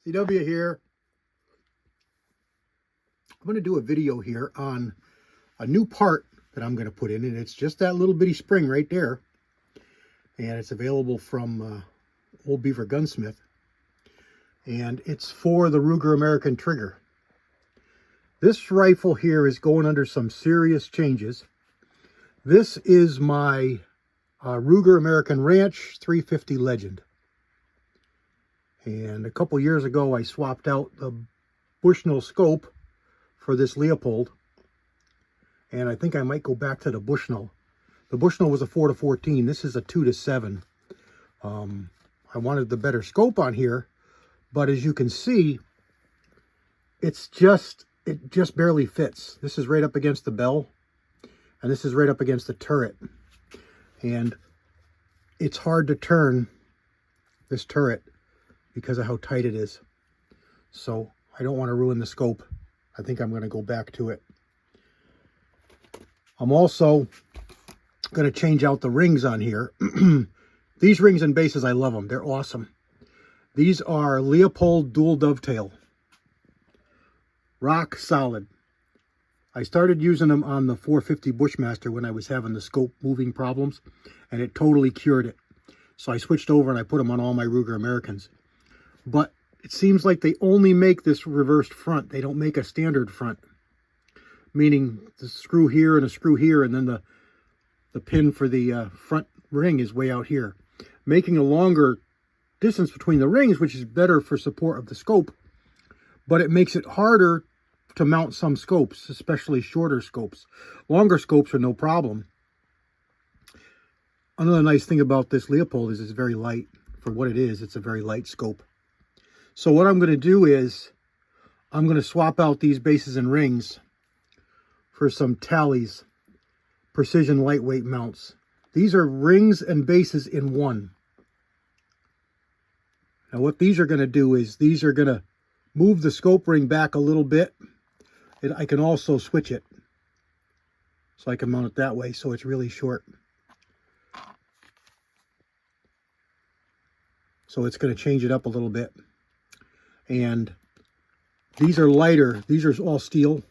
CW here. I'm going to do a video here on a new part that I'm going to put in, and it's just that little bitty spring right there. And it's available from Old Beaver Gunsmith. And it's for the Ruger American trigger. This rifle here is going under some serious changes. This is my Ruger American Ranch 350 Legend. And a couple years ago, I swapped out the Bushnell scope for this Leopold. And I think I might go back to the Bushnell. The Bushnell was a 4-14. This is a 2-7. I wanted the better scope on here, but as you can see, it just barely fits. This is right up against the bell, and this is right up against the turret. And it's hard to turn this turret because of how tight it is. So I don't want to ruin the scope. I think I'm going to go back to it. I'm also going to change out the rings on here. These rings and bases, I love them. They're awesome. These are Leopold dual dovetail. Rock solid. I started using them on the 450 Bushmaster when I was having the scope moving problems, and it totally cured it. So I switched over and I put them on all my Ruger Americans. But it seems like they only make this reversed front. They don't make a standard front, meaning the screw here and a screw here, and then the pin for the front ring is way out here, making a longer distance between the rings, which is better for support of the scope, but it makes it harder to mount some scopes, especially shorter scopes. Longer scopes are no problem. Another nice thing about this Leopold is it's very light. For what it is, it's a very light scope. So what I'm going to do is I'm going to swap out these bases and rings for some Tallies precision lightweight mounts. These are rings and bases in one. Now what these are going to do is these are going to move the scope ring back a little bit. I can also switch it, so I can mount it that way so it's really short. So it's going to change it up a little bit. And these are lighter. These are all steel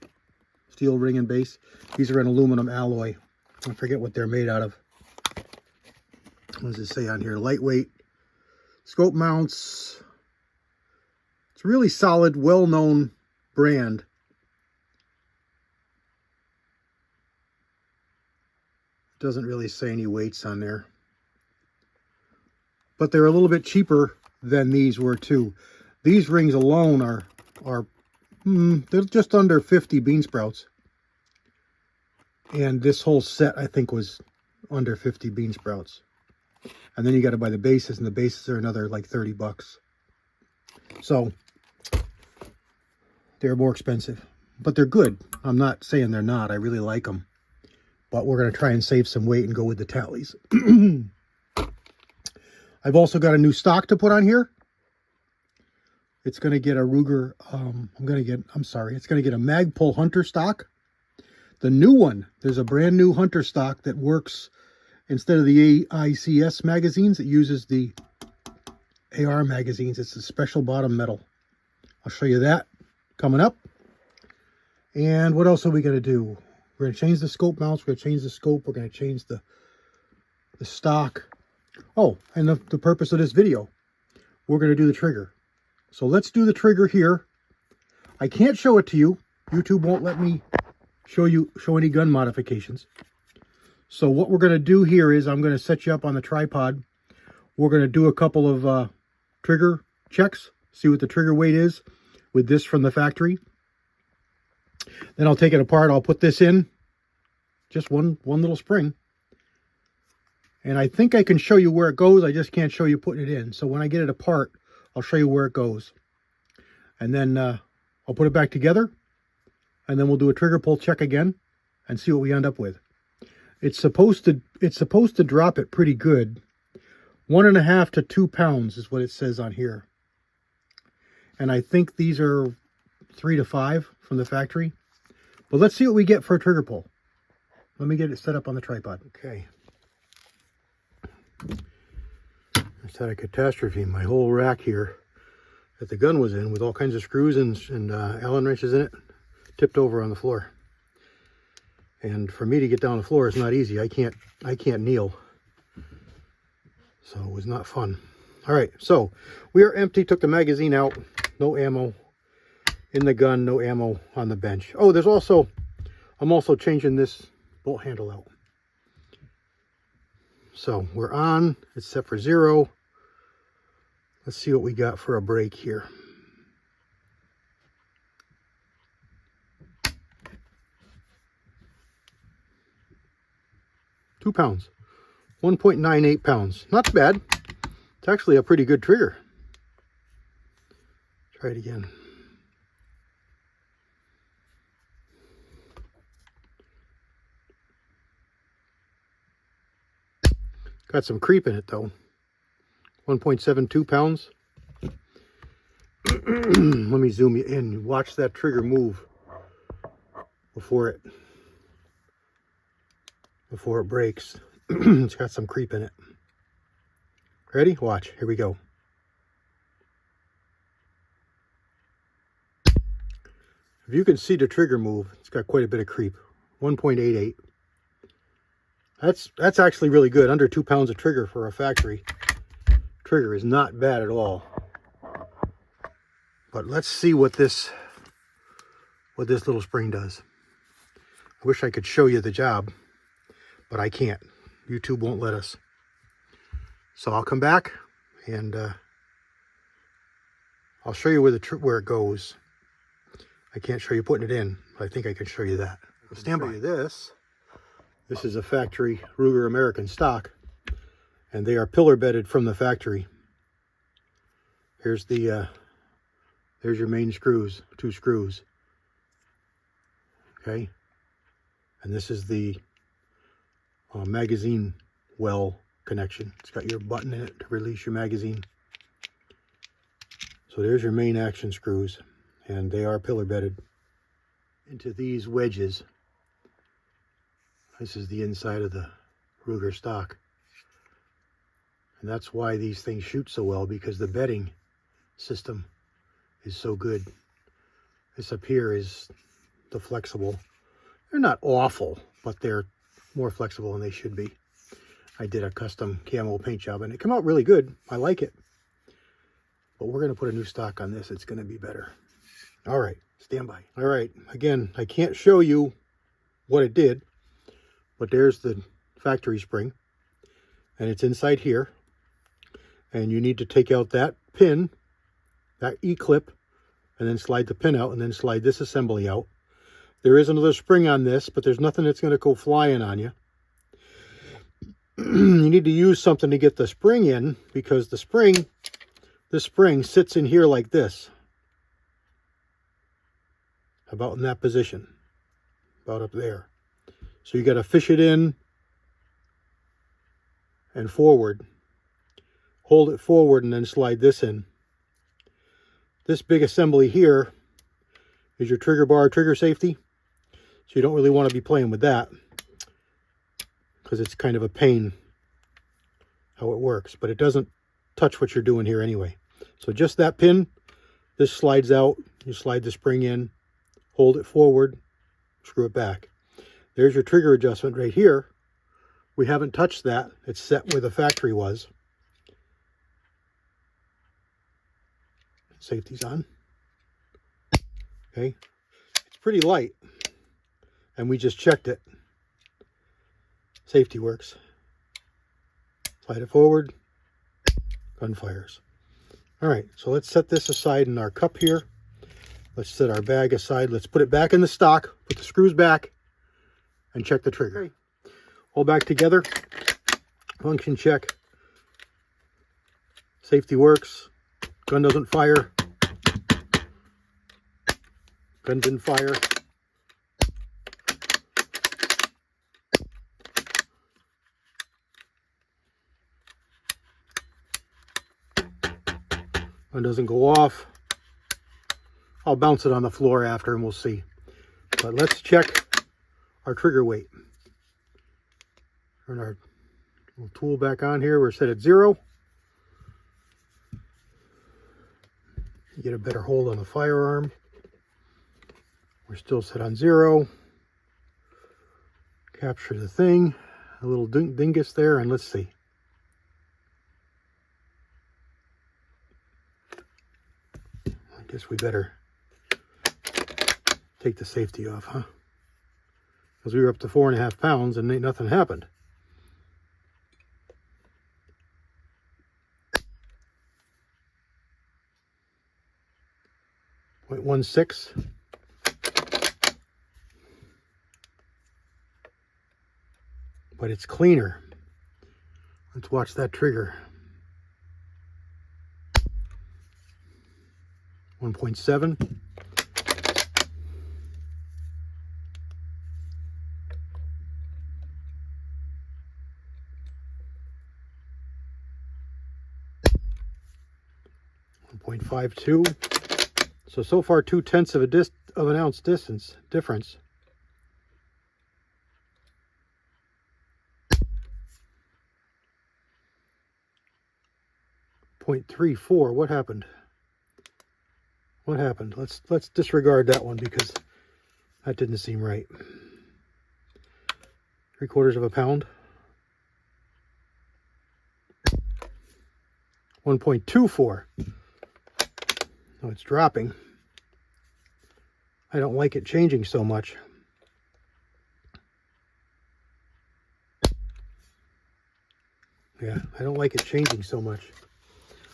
ring and base. These are an aluminum alloy. I forget what they're made out of. What does it say on here? Lightweight scope mounts. It's a really solid, well-known brand. Doesn't really say any weights on there. But they're a little bit cheaper than these were too. These rings alone are they're just under 50 bean sprouts. And this whole set, I think, was under 50 bean sprouts. And then you got to buy the bases, and the bases are another like 30 bucks. So they're more expensive, but they're good. I'm not saying they're not. I really like them. But we're going to try and save some weight and go with the Tallies. I've also got a new stock to put on here. It's going to get a Ruger, it's going to get a Magpul Hunter stock. The new one, there's a brand new Hunter stock that works, instead of the AICS magazines, it uses the AR magazines. It's a special bottom metal. I'll show you that coming up. And what else are we going to do? We're going to change the scope mounts. We're going to change the scope. We're going to change the stock. Oh, and the purpose of this video, we're going to do the trigger. So let's do the trigger here. I can't show it to you. YouTube won't let me show any gun modifications. So what we're going to do here is I'm going to set you up on the tripod. We're going to do a couple of trigger checks, see what the trigger weight is with this from the factory. Then I'll take it apart. I'll put this in, just one little spring. And I think I can show you where it goes. I just can't show you putting it in. So when I get it apart, I'll show you where it goes. And then I'll put it back together. And then we'll do a trigger pull check again and see what we end up with. It's supposed to drop it pretty good. 1.5 to 2 pounds is what it says on here. And I think these are 3 to 5 from the factory. But let's see what we get for a trigger pull. Let me get it set up on the tripod. Okay. Just had a catastrophe. My whole rack here that the gun was in with all kinds of screws and Allen wrenches in it, tipped over on the floor. And for me to get down the floor is not easy. I can't kneel. So it was not fun. All right, so we are empty. Took the magazine out. No ammo in the gun. No ammo on the bench. Oh, I'm also changing this bolt handle out. So we're on. It's set for 0. Let's see what we got for a break here. £2, 1.98 pounds. Not bad. It's actually a pretty good trigger. Try it again. Got some creep in it though. 1.72 pounds. Let me zoom you in. Watch that trigger move before it breaks. It's got some creep in it. Ready? Watch. Here we go. If you can see the trigger move, it's got quite a bit of creep. 1.88. That's actually really good. Under 2 pounds of trigger for a factory trigger is not bad at all. But let's see what this little spring does. I wish I could show you the job, but I can't. YouTube won't let us. So I'll come back and I'll show you where it goes. I can't show you putting it in, but I think I can show you that. Stand by. This is a factory Ruger American stock, and they are pillar bedded from the factory. Here's the there's your main screws, 2 screws. Okay, and this is the magazine well connection. It's got your button in it to release your magazine. So there's your main action screws, and they are pillar bedded into these wedges. This is the inside of the Ruger stock, and that's why these things shoot so well, because the bedding system is so good. This up here is the flexible. They're not awful, but they're more flexible than they should be. I did a custom camo paint job and it came out really good. I like it. But we're going to put a new stock on this. It's going to be better. All right, stand by. All right, again, I can't show you what it did, but there's the factory spring, and it's inside here. And you need to take out that pin, that E-clip, and then slide the pin out, and then slide this assembly out. There is another spring on this, but there's nothing that's going to go flying on you. You need to use something to get the spring in, because this spring sits in here like this. About in that position. About up there. So you got to fish it in and forward. Hold it forward and then slide this in. This big assembly here is your trigger bar, trigger safety. So you don't really want to be playing with that, because it's kind of a pain how it works, but it doesn't touch what you're doing here anyway. So just that pin, this slides out, you slide the spring in, hold it forward, screw it back. There's your trigger adjustment right here. We haven't touched that. It's set where the factory was. Safety's on. Okay, it's pretty light, and we just checked it. Safety works. Slide it forward, gun fires. All right, so let's set this aside in our cup here. Let's set our bag aside. Let's put it back in the stock, put the screws back, and check the trigger. Okay. All back together. Function check. Safety works. Gun doesn't fire. Gun didn't fire. Gun doesn't go off. I'll bounce it on the floor after and we'll see. But let's check our trigger weight. Turn our little tool back on here. We're set at 0. You get a better hold on the firearm. We're still set on 0. Capture the thing. A little dingus there, and let's see. I guess we better take the safety off, huh? Because we were up to 4.5 pounds and nothing happened. .16. But it's cleaner. Let's watch that trigger. 1.7. .52. So far 0.2 of an ounce difference. 0.34. What happened? What happened? Let's disregard that one because that didn't seem right. 0.75 pound. 1.24. Oh, it's dropping. I don't like it changing so much. Yeah, I don't like it changing so much.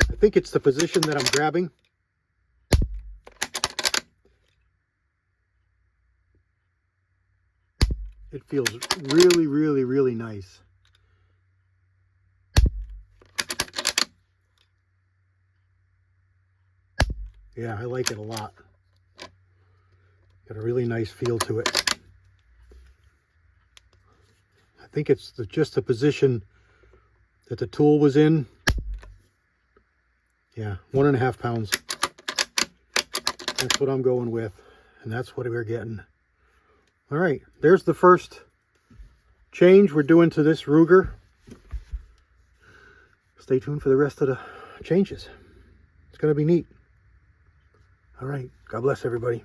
I think it's the position that I'm grabbing. It feels really, really, really nice. Yeah, I like it a lot. Got a really nice feel to it. I think it's just the position that the tool was in. Yeah, 1.5 pounds. That's what I'm going with, and that's what we're getting. All right, there's the first change we're doing to this Ruger. Stay tuned for the rest of the changes. It's going to be neat. All right, God bless everybody.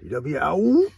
CW out.